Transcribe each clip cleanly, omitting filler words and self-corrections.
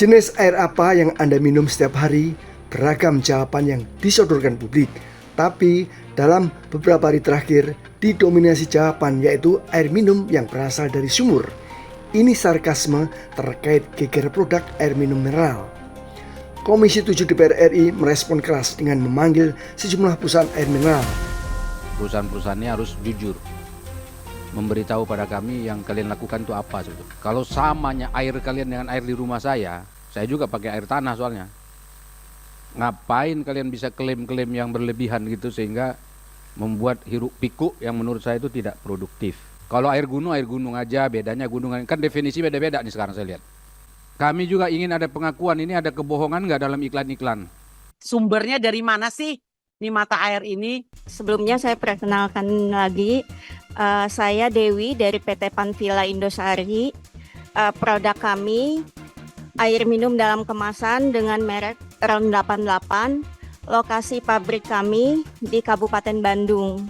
Jenis air apa yang Anda minum setiap hari? Beragam jawaban yang disodorkan publik. Tapi dalam beberapa hari terakhir didominasi jawaban yaitu air minum yang berasal dari sumur. Ini sarkasme terkait geger produk air minum mineral. Komisi 7 DPR RI merespon keras dengan memanggil sejumlah perusahaan air mineral. Perusahaan-perusahaan ini harus jujur memberitahu pada kami yang kalian lakukan itu apa sebetulnya. Kalau samanya air kalian dengan air di rumah saya juga pakai air tanah soalnya. Ngapain kalian bisa klaim-klaim yang berlebihan gitu sehingga membuat hiruk pikuk yang menurut saya itu tidak produktif. Kalau air gunung aja, bedanya gunung kan definisi beda-beda nih sekarang saya lihat. Kami juga ingin ada pengakuan, ini ada kebohongan nggak dalam iklan-iklan? Sumbernya dari mana sih ini mata air ini? Sebelumnya saya perkenalkan lagi, saya Dewi dari PT Panvilla Indosari. Produk kami air minum dalam kemasan dengan merek Round 88. Lokasi pabrik kami di Kabupaten Bandung.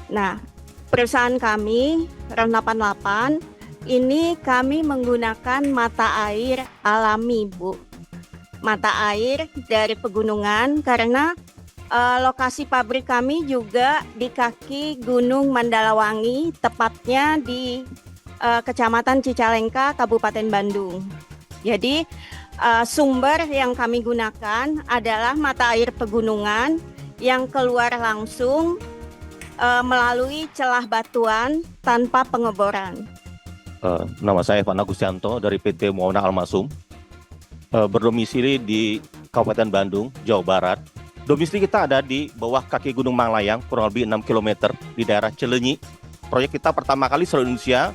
Nah, perusahaan kami Round 88 ini kami menggunakan mata air alami, Bu. Mata air dari pegunungan karena lokasi pabrik kami juga di kaki Gunung Mandalawangi, tepatnya di Kecamatan Cicalengka, Kabupaten Bandung. Jadi sumber yang kami gunakan adalah mata air pegunungan yang keluar langsung melalui celah batuan tanpa pengeboran. Nama saya Evan Agustianto dari PT Muawana Almasum, berdomisili di Kabupaten Bandung, Jawa Barat. Domisili kita ada di bawah kaki Gunung Manglayang, kurang lebih 6 km di daerah Cileunyi. Proyek kita pertama kali seluruh Indonesia,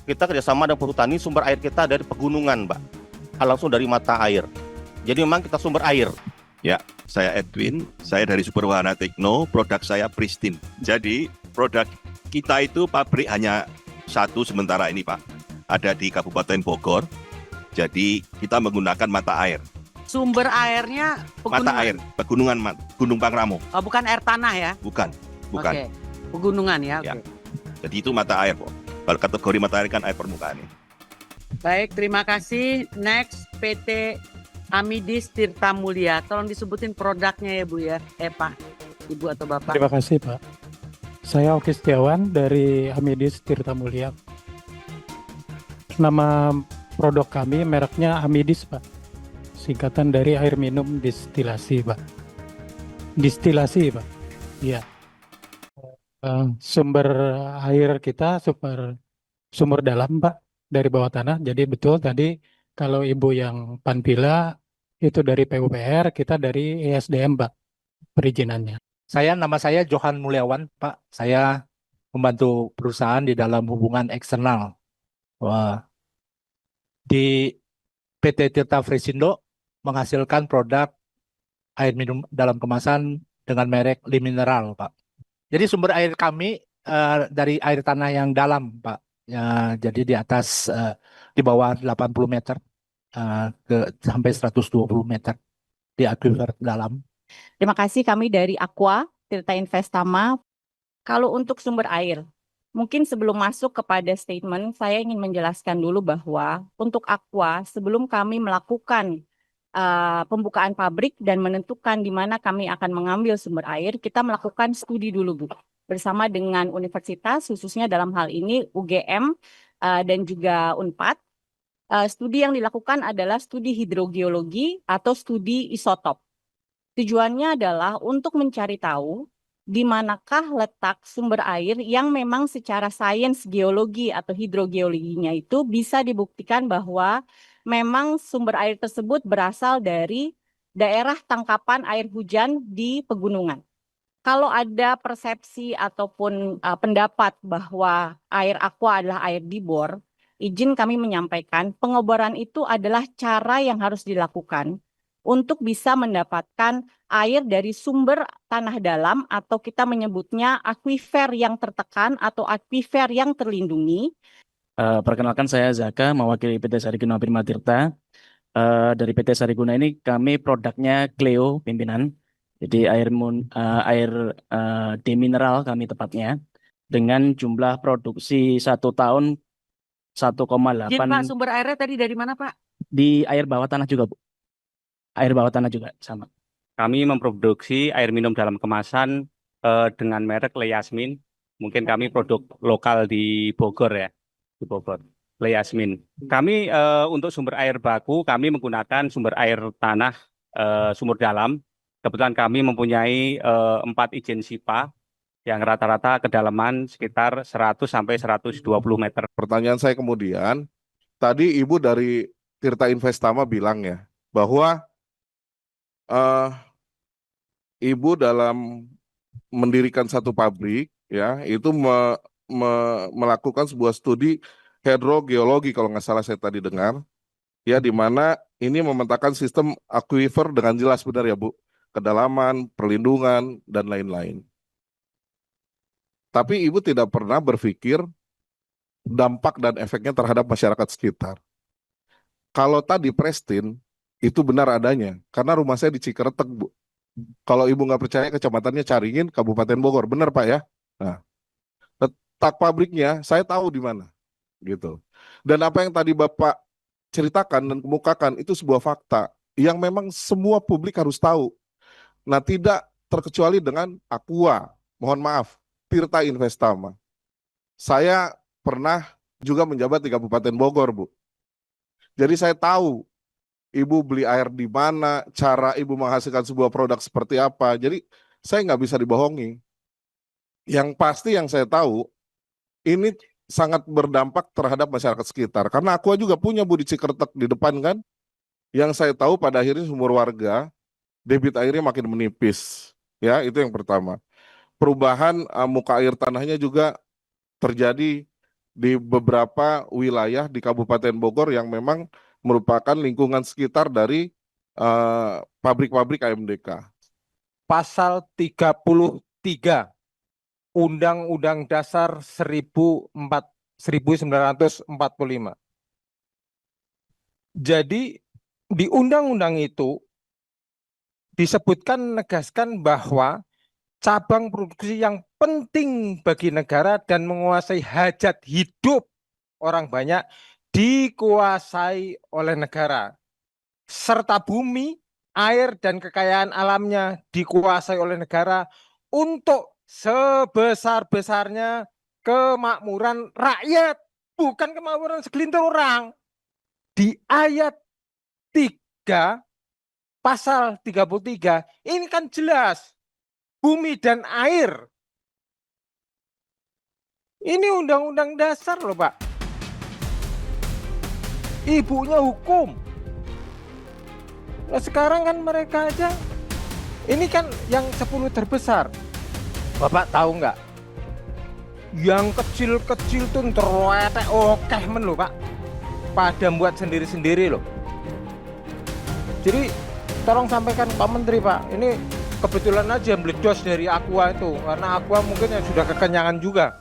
kita kerjasama dengan perhutani, sumber air kita dari pegunungan, Mbak. Langsung dari mata air. Jadi memang kita sumber air. Ya, saya Edwin, saya dari Super Wahana Tekno, produk saya Pristine. Jadi produk kita itu pabrik hanya satu sementara ini, Pak. Ada di Kabupaten Bogor. Jadi kita menggunakan mata air. Sumber airnya pegunungan. Mata air, pegunungan Gunung Pangrango. Oh, bukan air tanah ya? Bukan. Oke. Pegunungan ya. Ya. Oke. Jadi itu mata air, Pak. Kalau kategori mata air kan air permukaan ini. Baik, terima kasih. Next, PT Amidis Tirta Mulia. Tolong disebutin produknya ya, Bu ya. Pak, Ibu atau Bapak. Terima kasih, Pak. Saya Oki Setiawan dari Amidis Tirta Mulia. Nama produk kami mereknya Amidis, Pak. Singkatan dari air minum distilasi, Pak. Distilasi, Pak. Iya. Sumber air kita sumur dalam, Pak, dari bawah tanah. Jadi betul tadi kalau Ibu yang Panvilla itu dari PUPR, kita dari ESDM, Pak, perizinannya. Nama saya Johan Mulyawan, Pak. Saya membantu perusahaan di dalam hubungan eksternal. Di PT Tirta Fresindo menghasilkan produk air minum dalam kemasan dengan merek Limineral, Pak. Jadi sumber air kami dari air tanah yang dalam, Pak. Ya, jadi di atas, di bawah 80 meter sampai 120 meter di aquifer dalam. Terima kasih, kami dari Aqua Tirta Investama. Kalau untuk sumber air, mungkin sebelum masuk kepada statement, saya ingin menjelaskan dulu bahwa untuk Aqua, sebelum kami melakukan pembukaan pabrik dan menentukan di mana kami akan mengambil sumber air, kita melakukan studi dulu, Bu, bersama dengan universitas, khususnya dalam hal ini UGM dan juga Unpad. Studi yang dilakukan adalah studi hidrogeologi atau studi isotop. Tujuannya adalah untuk mencari tahu di manakah letak sumber air yang memang secara sains geologi atau hidrogeologinya itu bisa dibuktikan bahwa memang sumber air tersebut berasal dari daerah tangkapan air hujan di pegunungan. Kalau ada persepsi ataupun pendapat bahwa air aqua adalah air di bor, izin kami menyampaikan pengeboran itu adalah cara yang harus dilakukan untuk bisa mendapatkan air dari sumber tanah dalam atau kita menyebutnya akuifer yang tertekan atau akuifer yang terlindungi. Perkenalkan saya Zaka, mewakili PT Sariguna Prima Tirta. Dari PT Sariguna ini kami produknya Cleo pimpinan. Jadi air demineral kami tepatnya dengan jumlah produksi 1 tahun 1,8. Pak, sumber airnya tadi dari mana, Pak? Di air bawah tanah juga, Bu. Air bawah tanah juga sama. Kami memproduksi air minum dalam kemasan dengan merek Le Yasmin. Mungkin kami produk lokal di Bogor ya, di Bogor. Le Yasmin. Kami untuk sumber air baku, kami menggunakan sumber air tanah sumur dalam. Kebetulan kami mempunyai 4 izin SIPA yang rata-rata kedalaman sekitar 100 sampai 120 meter. Pertanyaan saya kemudian, tadi Ibu dari Tirta Investama bilang ya, bahwa Ibu dalam mendirikan satu pabrik, ya, itu melakukan sebuah studi hidrogeologi kalau nggak salah saya tadi dengar, ya, di mana ini memetakan sistem aquifer dengan jelas, benar ya Bu, kedalaman, perlindungan, dan lain-lain. Tapi Ibu tidak pernah berpikir dampak dan efeknya terhadap masyarakat sekitar. Kalau tadi Prestin, itu benar adanya, karena rumah saya di Cikeretek, Bu. Kalau Ibu nggak percaya, kecamatannya Caringin, Kabupaten Bogor, benar Pak ya? Nah, letak pabriknya saya tahu di mana, gitu. Dan apa yang tadi Bapak ceritakan dan kemukakan itu sebuah fakta yang memang semua publik harus tahu. Nah, tidak terkecuali dengan Aqua, mohon maaf, Tirta Investama. Saya pernah juga menjabat di Kabupaten Bogor, Bu. Jadi saya tahu Ibu beli air di mana, cara Ibu menghasilkan sebuah produk seperti apa. Jadi saya nggak bisa dibohongi. Yang pasti yang saya tahu, ini sangat berdampak terhadap masyarakat sekitar. Karena Aqua juga punya, Bu, di Cikeretek di depan kan. Yang saya tahu pada akhirnya sumur warga, debit airnya makin menipis. Ya, itu yang pertama. Perubahan muka air tanahnya juga terjadi di beberapa wilayah di Kabupaten Bogor yang memang merupakan lingkungan sekitar dari pabrik-pabrik AMDK. Pasal 33 Undang-Undang Dasar 1945. Jadi di undang-undang itu disebutkan, menegaskan bahwa cabang produksi yang penting bagi negara dan menguasai hajat hidup orang banyak dikuasai oleh negara, serta bumi, air, dan kekayaan alamnya dikuasai oleh negara untuk sebesar-besarnya kemakmuran rakyat, bukan kemakmuran segelintir orang. Di ayat 3 pasal 33 ini kan jelas, bumi dan air. Ini undang-undang dasar loh Pak. Ibunya hukum. Nah, sekarang kan mereka aja, ini kan yang 10 terbesar. Bapak tahu nggak? Yang kecil-kecil tuh terwetek okeh men loh Pak. Pada buat sendiri-sendiri loh. Jadi tolong sampaikan Pak Menteri Pak, ini kebetulan aja meledos dari Aqua itu, karena Aqua mungkin yang sudah kekenyangan juga.